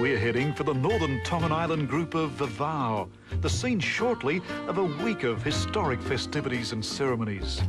We're heading for the northern Tongan Island group of Vava'u, the scene shortly of a week of historic festivities and ceremonies.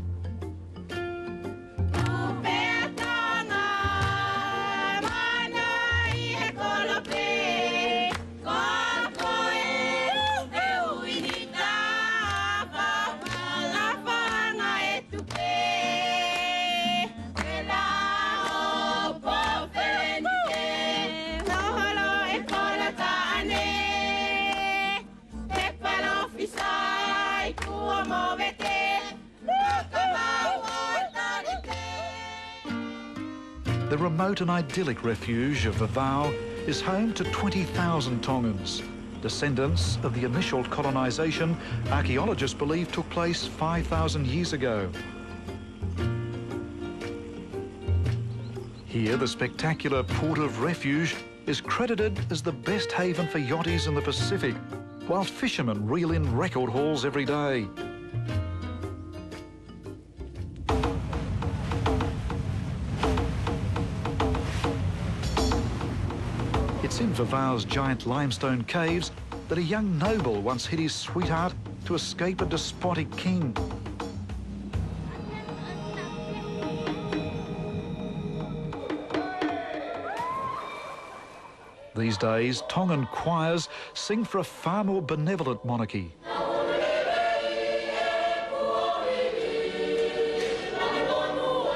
The remote and idyllic refuge of Vava'u is home to 20,000 Tongans, descendants of the initial colonisation archaeologists believe took place 5,000 years ago. Here, the spectacular port of refuge is credited as the best haven for yachties in the Pacific, while fishermen reel in record hauls every day. It's in Vava'u's giant limestone caves that a young noble once hid his sweetheart to escape a despotic king. These days, Tongan choirs sing for a far more benevolent monarchy.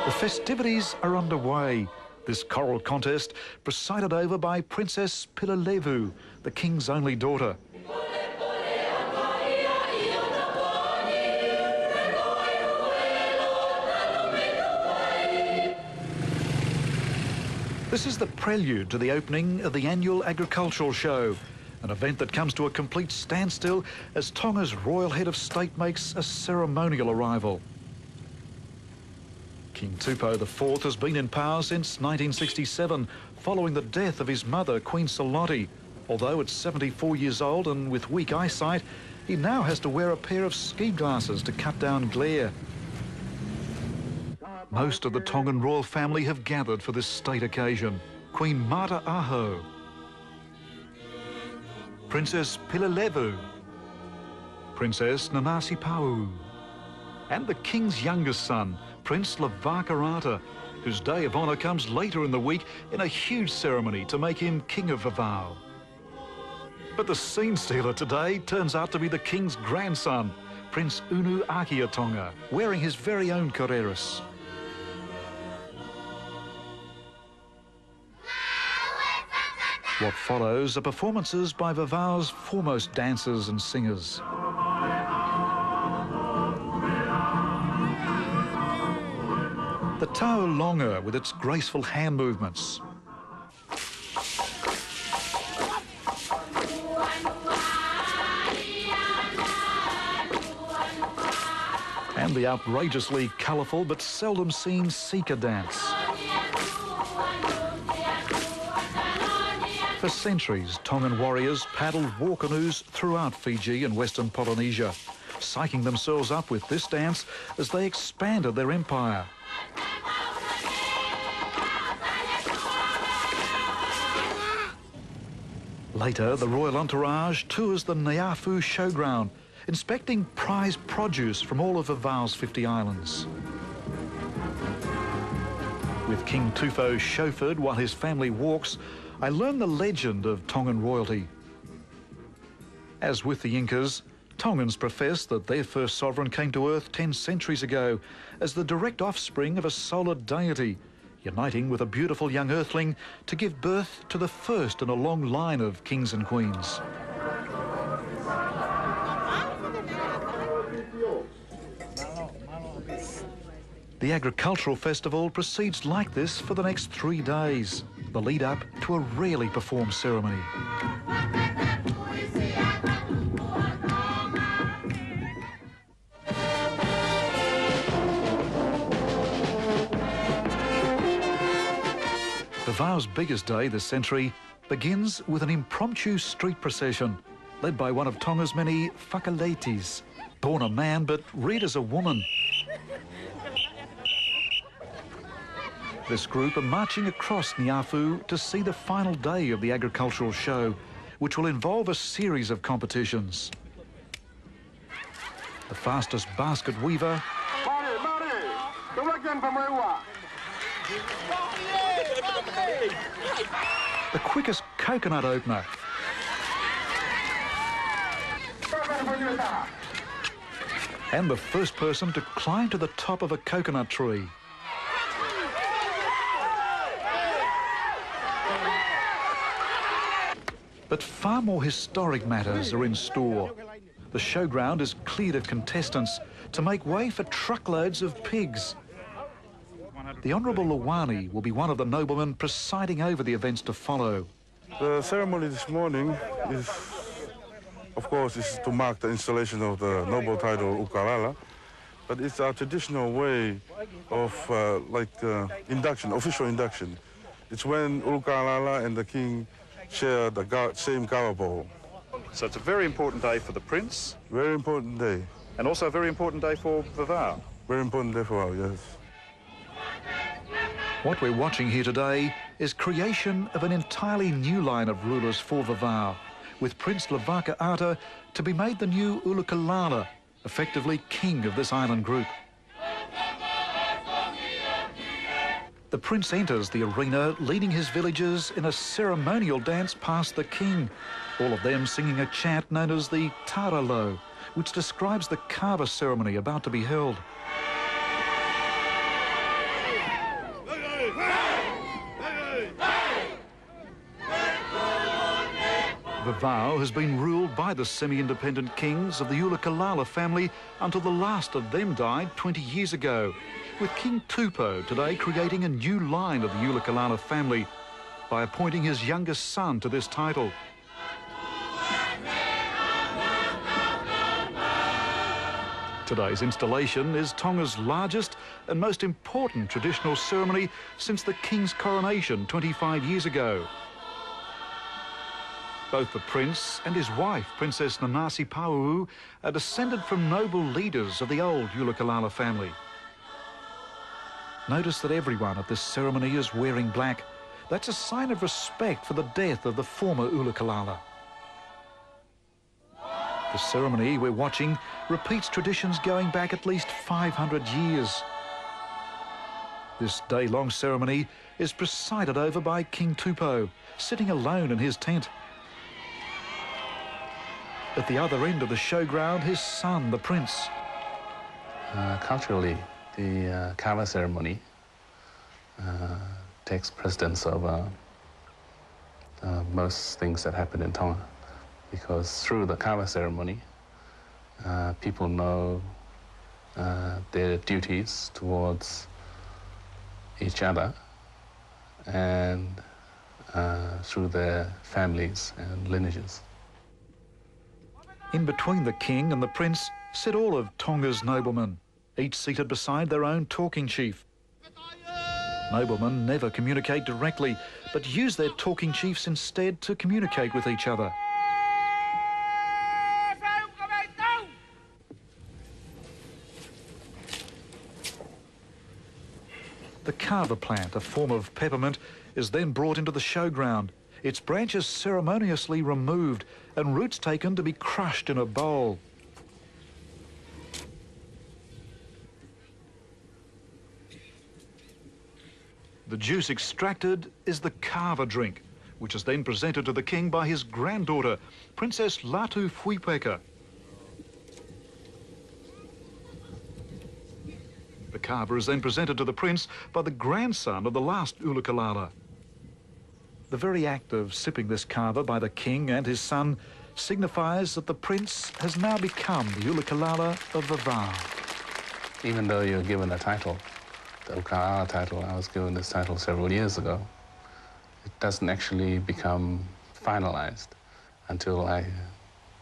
The festivities are underway. This choral contest presided over by Princess Pilalevu, the king's only daughter. This is the prelude to the opening of the annual agricultural show, an event that comes to a complete standstill as Tonga's royal head of state makes a ceremonial arrival. King Tupou IV has been in power since 1967, following the death of his mother, Queen Salote. Although at 74 years old and with weak eyesight, he now has to wear a pair of ski glasses to cut down glare. Most of the Tongan royal family have gathered for this state occasion. Queen Mata Aho, Princess Pilalevu, Princess Nanasi Pau, and the king's youngest son, Prince Lavakarata, whose day of honour comes later in the week in a huge ceremony to make him King of Vava'u. But the scene stealer today turns out to be the king's grandson, Prince Unu Tonga, wearing his very own koreras. What follows are performances by Vava'u's foremost dancers and singers. The tau longa with its graceful hand movements. And the outrageously colourful but seldom seen Sika dance. For centuries, Tongan warriors paddled war canoes throughout Fiji and Western Polynesia, psyching themselves up with this dance as they expanded their empire. Later, the royal entourage tours the Niafu showground, inspecting prize produce from all of Vava'u's 50 islands. With King Tupou chauffeured while his family walks, I learn the legend of Tongan royalty. As with the Incas, Tongans profess that their first sovereign came to Earth 10 centuries ago as the direct offspring of a solar deity, uniting with a beautiful young earthling to give birth to the first in a long line of kings and queens. The agricultural festival proceeds like this for the next 3 days, the lead up to a rarely performed ceremony. Vava'u's biggest day this century begins with an impromptu street procession led by one of Tonga's many whakaletis, born a man but reared as a woman. This group are marching across Niafu to see the final day of the agricultural show, which will involve a series of competitions. The fastest basket weaver, the quickest coconut opener, and the first person to climb to the top of a coconut tree. But far more historic matters are in store. The showground is cleared of contestants to make way for truckloads of pigs. The Honourable Lawani will be one of the noblemen presiding over the events to follow. The ceremony this morning is, of course, is to mark the installation of the noble title Ukalala, but it's a traditional way of induction, official induction. It's when Ukalala and the king share the same gawa bowl. So it's a very important day for the prince. Very important day. And also a very important day for Vava'u. Very important day for Vava'u, yes. What we're watching here today is creation of an entirely new line of rulers for Vava'u, with Prince Vava'u to be made the new Ulukalala, effectively king of this island group. The prince enters the arena leading his villagers in a ceremonial dance past the king, all of them singing a chant known as the Taralo, which describes the kava ceremony about to be held. Vava'u has been ruled by the semi-independent kings of the Ulukalala family until the last of them died 20 years ago, with King Tupou today creating a new line of the Ulukalala family by appointing his youngest son to this title. Today's installation is Tonga's largest and most important traditional ceremony since the king's coronation 25 years ago. Both the prince and his wife, Princess Vava'u, are descended from noble leaders of the old Ulukalala family. Notice that everyone at this ceremony is wearing black. That's a sign of respect for the death of the former Ulukalala. The ceremony we're watching repeats traditions going back at least 500 years. This day-long ceremony is presided over by King Tupou, sitting alone in his tent. At the other end of the showground, his son, the prince. Culturally, the kava ceremony takes precedence over most things that happen in Tonga, because through the kava ceremony, people know their duties towards each other and through their families and lineages. In between the king and the prince sit all of Tonga's noblemen, each seated beside their own talking chief. Noblemen never communicate directly, but use their talking chiefs instead to communicate with each other. The kava plant, a form of peppermint, is then brought into the showground. Its branches ceremoniously removed and roots taken to be crushed in a bowl. The juice extracted is the kava drink, which is then presented to the king by his granddaughter, Princess Latu Fuipeka. The kava is then presented to the prince by the grandson of the last Ulukalala. The very act of sipping this kava by the king and his son signifies that the prince has now become the Ulukalala of Vava'u. Even though you're given a title, the Ukalala title, I was given this title several years ago, it doesn't actually become finalized until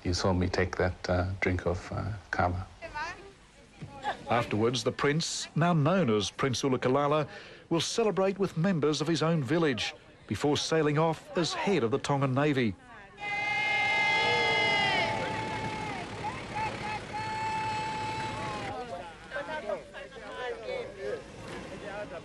you saw me take that drink of kava. Afterwards, the prince, now known as Prince Ulukalala, will celebrate with members of his own village before sailing off as head of the Tongan Navy.